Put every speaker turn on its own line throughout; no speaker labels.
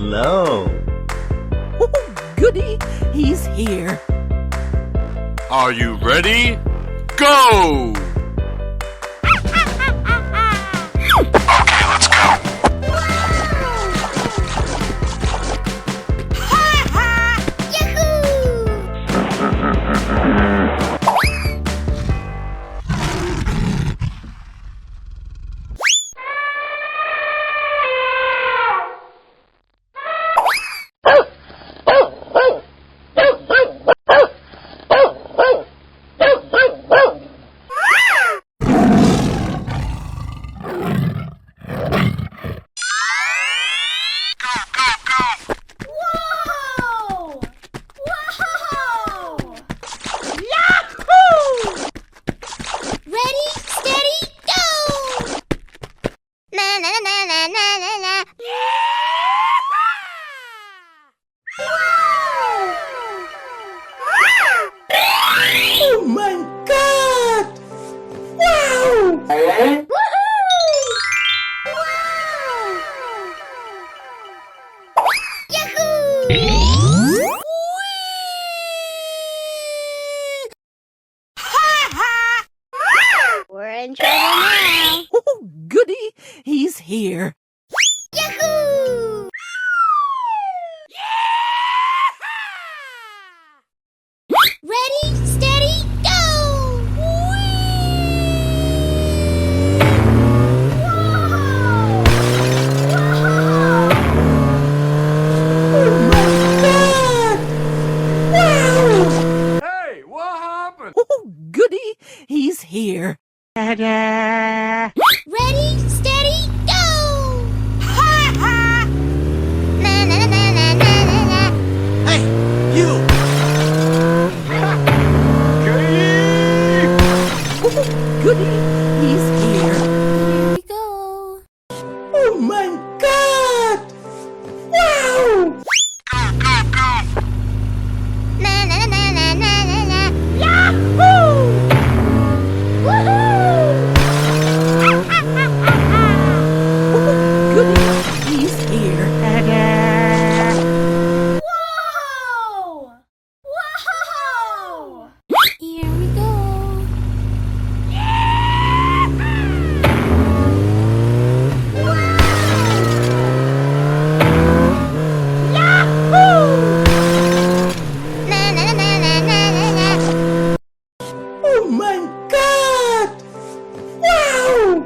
Hello.
Oh, goody, he's here.
Are you ready? Go! Okay, let's go.
Oh my God! Wow!
We're in trouble now.
Oh, goody, he's here.
Yahoo! Ready, steady, go!
Oh my God! Wow!
Hey, what happened?
Oh, goody, he's here. Ta-da!
Ready, steady, go! Ha ha! Na na na na na na na.
Hey, you!
Oh, goody, he's here.
Here we go.
Oh my God! Wow!
Na na na na na na na.
Yahoo!
Woohoo!
Oh, goody, he's here. Ta-da!
Whoa! Whoa! Here we go. Na na na na na na na.
Oh my God! Wow!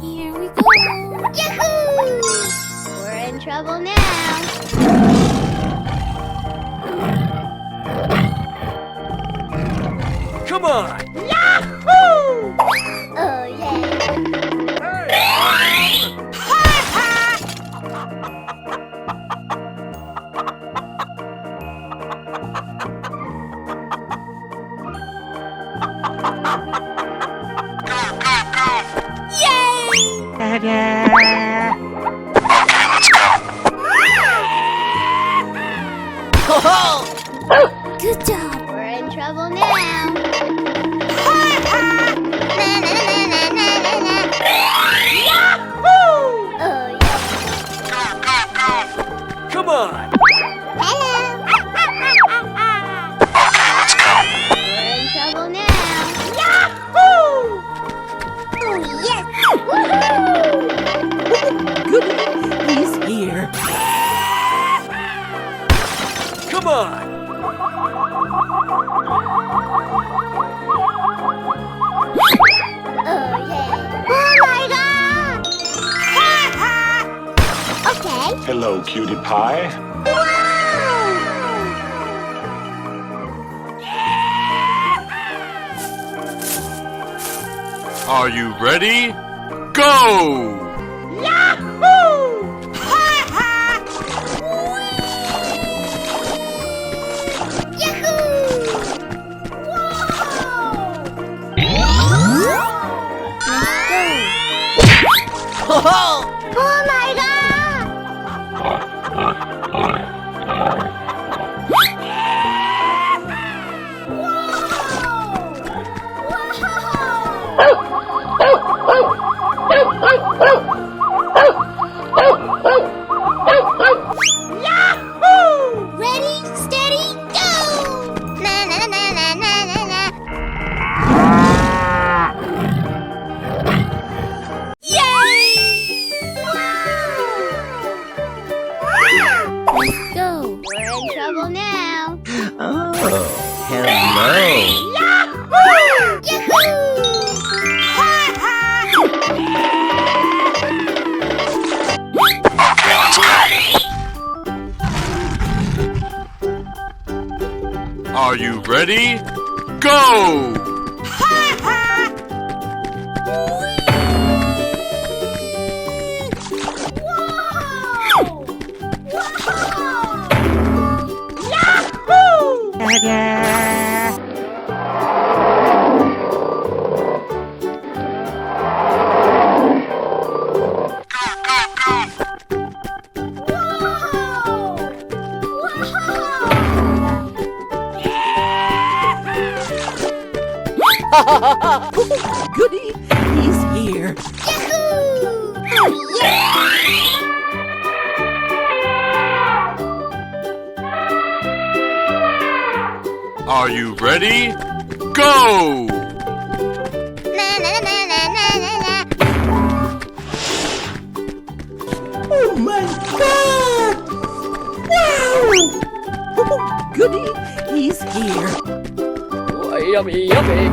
Here we go. Yahoo! We're in trouble now.
Come on!
Yahoo!
Oh yeah. Yay!
Ta-da!
Okay, let's go.
Good job. We're in trouble now. Na na na na na na na.
Yahoo!
Oh yeah.
Come on!
Hello.
Okay, let's go.
We're in trouble now.
Yahoo!
Oh yes. Woohoo!
Goody, he's here.
Come on!
Oh yeah. Oh my God. Okay.
Hello, cutie pie.
Are you ready? Go!
Yahoo!
Oh my God! Whoa! Whoa!
hello.
Okay, let's go. Are you ready? Go!
Goody, he's here.
Are you ready? Go!
Oh my God! Wow! Goody, he's here.
Yummy, yummy.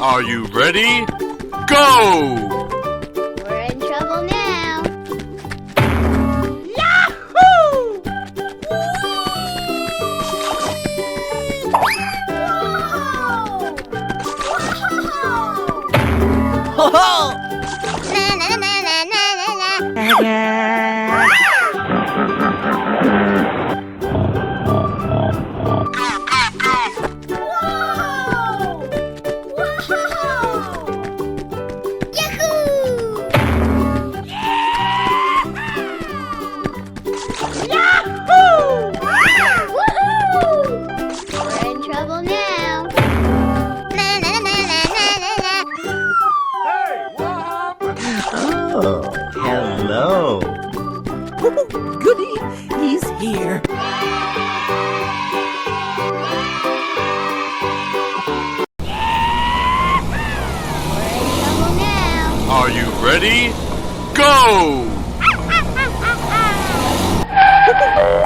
Are you ready? Go!
We're in trouble now.
Yahoo! Ho ho!
We're in trouble now.
Oh, hello.
Goody, he's here.
Trouble now.
Are you ready? Go!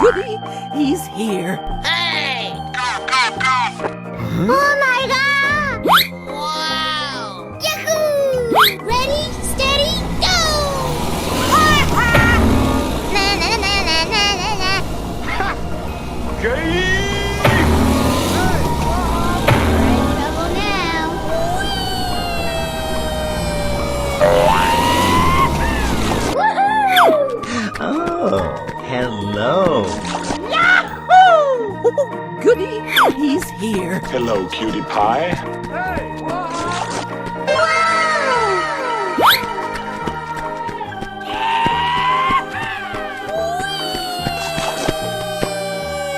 Goody, he's here.
Oh my God! Wow! Yahoo! Ready, steady, go! Na na na na na na na. We're in trouble now.
Oh, hello.
Yahoo! Goody, he's here.
Hello, cutie pie.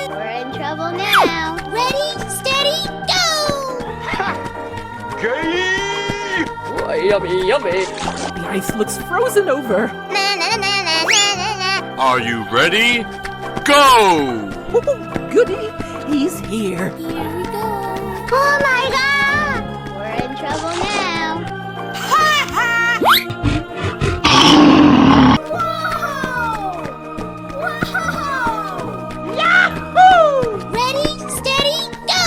We're in trouble now. Ready, steady, go!
Yummy, yummy.
The ice looks frozen over.
Na na na na na na na.
Are you ready? Go!
Goody, he's here.
Here we go. Oh my God! We're in trouble now. Whoa!
Yahoo!
Ready, steady, go!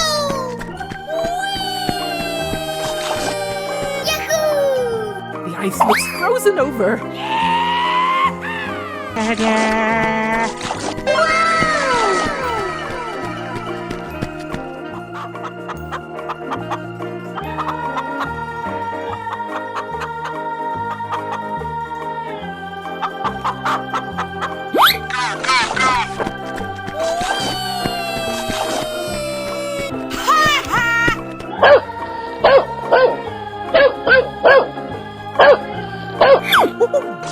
Yahoo!
The ice looks frozen over.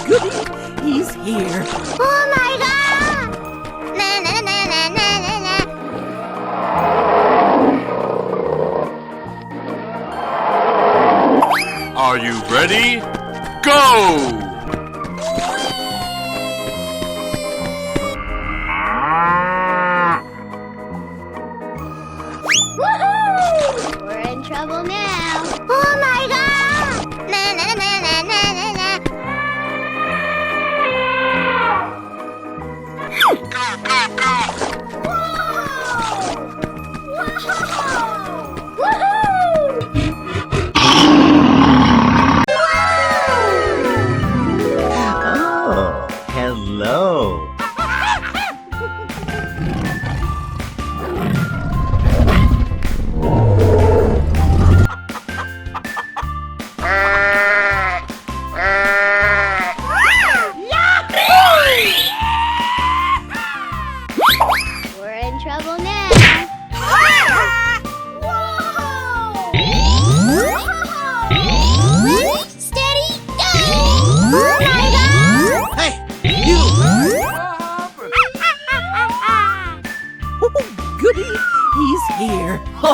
Goody, he's here.
Oh my God! Na na na na na na na.
Are you ready? Go!
We're in trouble now. Oh my God! Na na na na na na na.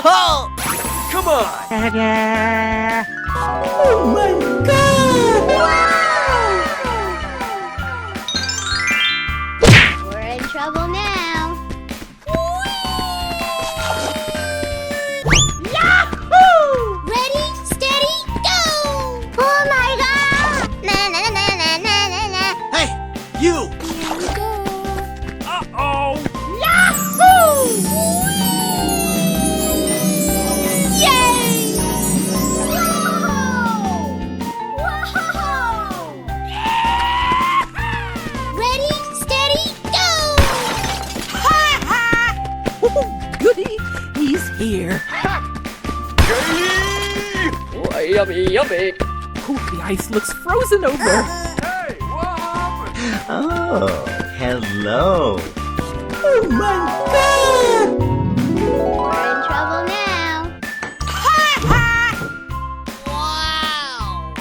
Come on!
Oh my God!
We're in trouble now.
Yahoo!
Ready, steady, go! Oh my God! Na na na na na na na.
Hey, you!
Here we go.
Uh-oh!
Yahoo!
Yay! Whoa! Ready, steady, go! Ha ha!
Oh, goody! He's here.
Oh, yummy, yummy!
Oh, the ice looks frozen over.
Hey, what happened?
Oh, hello.
Oh my God!
We're in trouble now. Ha ha! Wow!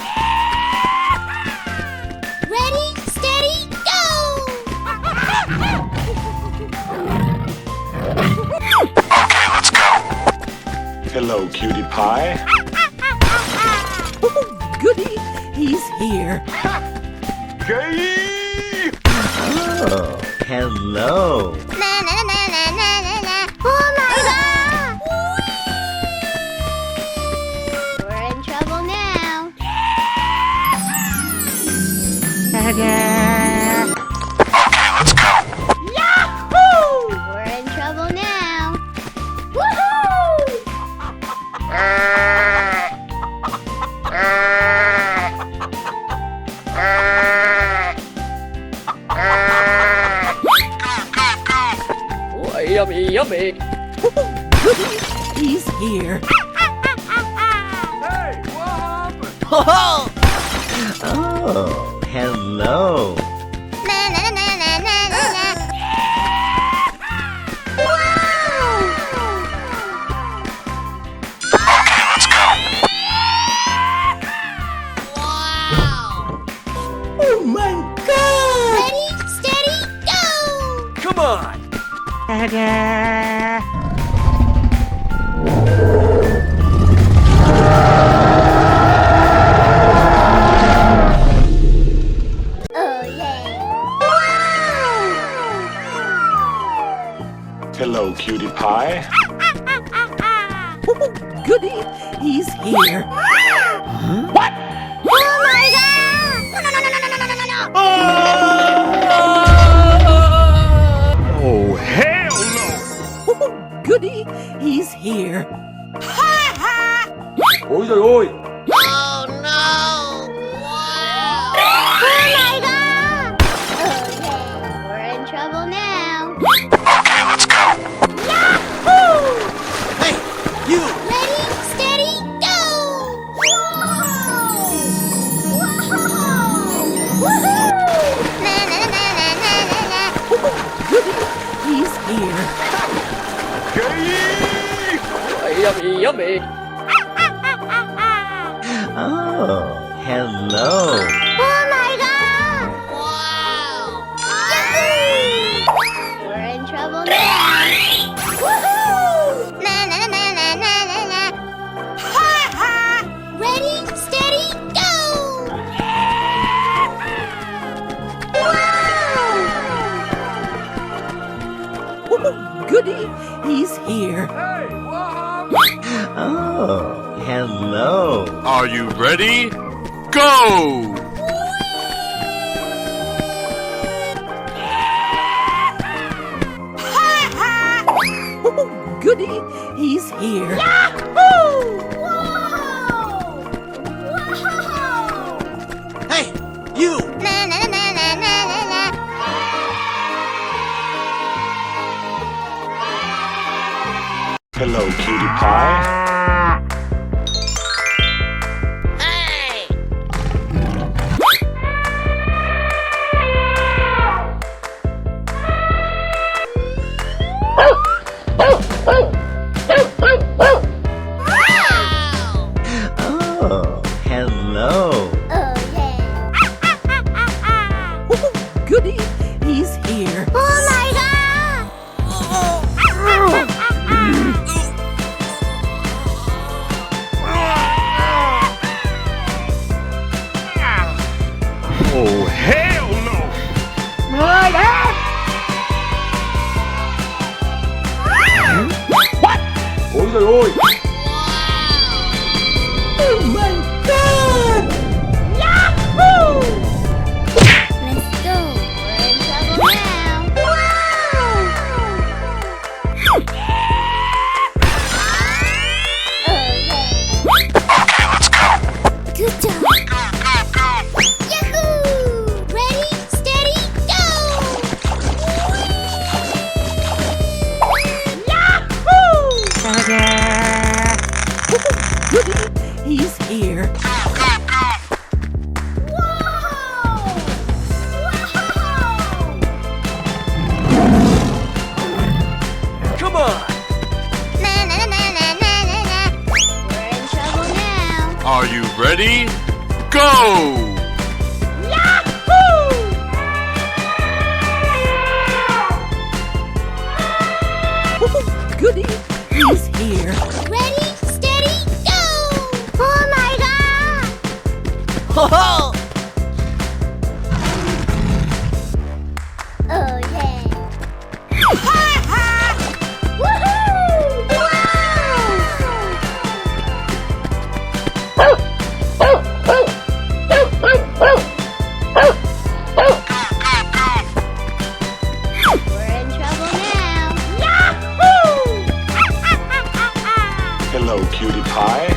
Ready, steady, go!
Hello, cutie pie.
Oh, goody! He's here.
Oh, hello.
Na na na na na na na. Oh my God! We're in trouble now.
Yahoo!
We're in trouble now. Woohoo!
Oh, yummy, yummy!
Oh, goody! He's here.
Hey, what happened?
Oh, hello.
Na na na na na na na. Wow! Wow!
Oh my God!
Ready, steady, go!
Come on!
Oh yeah!
Hello, cutie pie.
Oh, goody! He's here.
Oh my God! No no no no no no no no no!
Oh, hell no!
Oh, goody! He's here.
Ôi trời ơi!
Oh no! Wow! Oh my God! Oh yeah! We're in trouble now.
Hey, you!
Ready, steady, go! Whoa! Woohoo! Na na na na na na na.
Oh, goody! He's here.
Oh, yummy, yummy!
Oh, hello.
Oh my God! Wow! Yahoo! We're in trouble now. Woohoo! Na na na na na na na. Ha ha! Ready, steady, go! Wow!
Oh, goody! He's here.
Hey, what happened?
Oh, hello.
Are you ready? Go!
Oh, goody! He's here.
Whoa! Whoa!
Hey, you!
Na na na na na na na.
Hello, cutie pie.
Oh, hello.
Oh yeah!
Oh, goody! He's here.
Oh my God!
Oh, hell no!
Ôi trời ơi.
Oh my God! Yahoo!
Let's go. We're in trouble now.
Okay, let's go.
Good job. Yahoo! Ready, steady, go!
Goody, he's here.
Come on.
Na na na na na na na. We're in trouble now.
Are you ready? Go!
Goody, he's here.
Ready, steady, go! Oh my God!
Oh,
Oh yeah! Woohoo! We're in trouble now. Yahoo!
'Hello, cutie pie.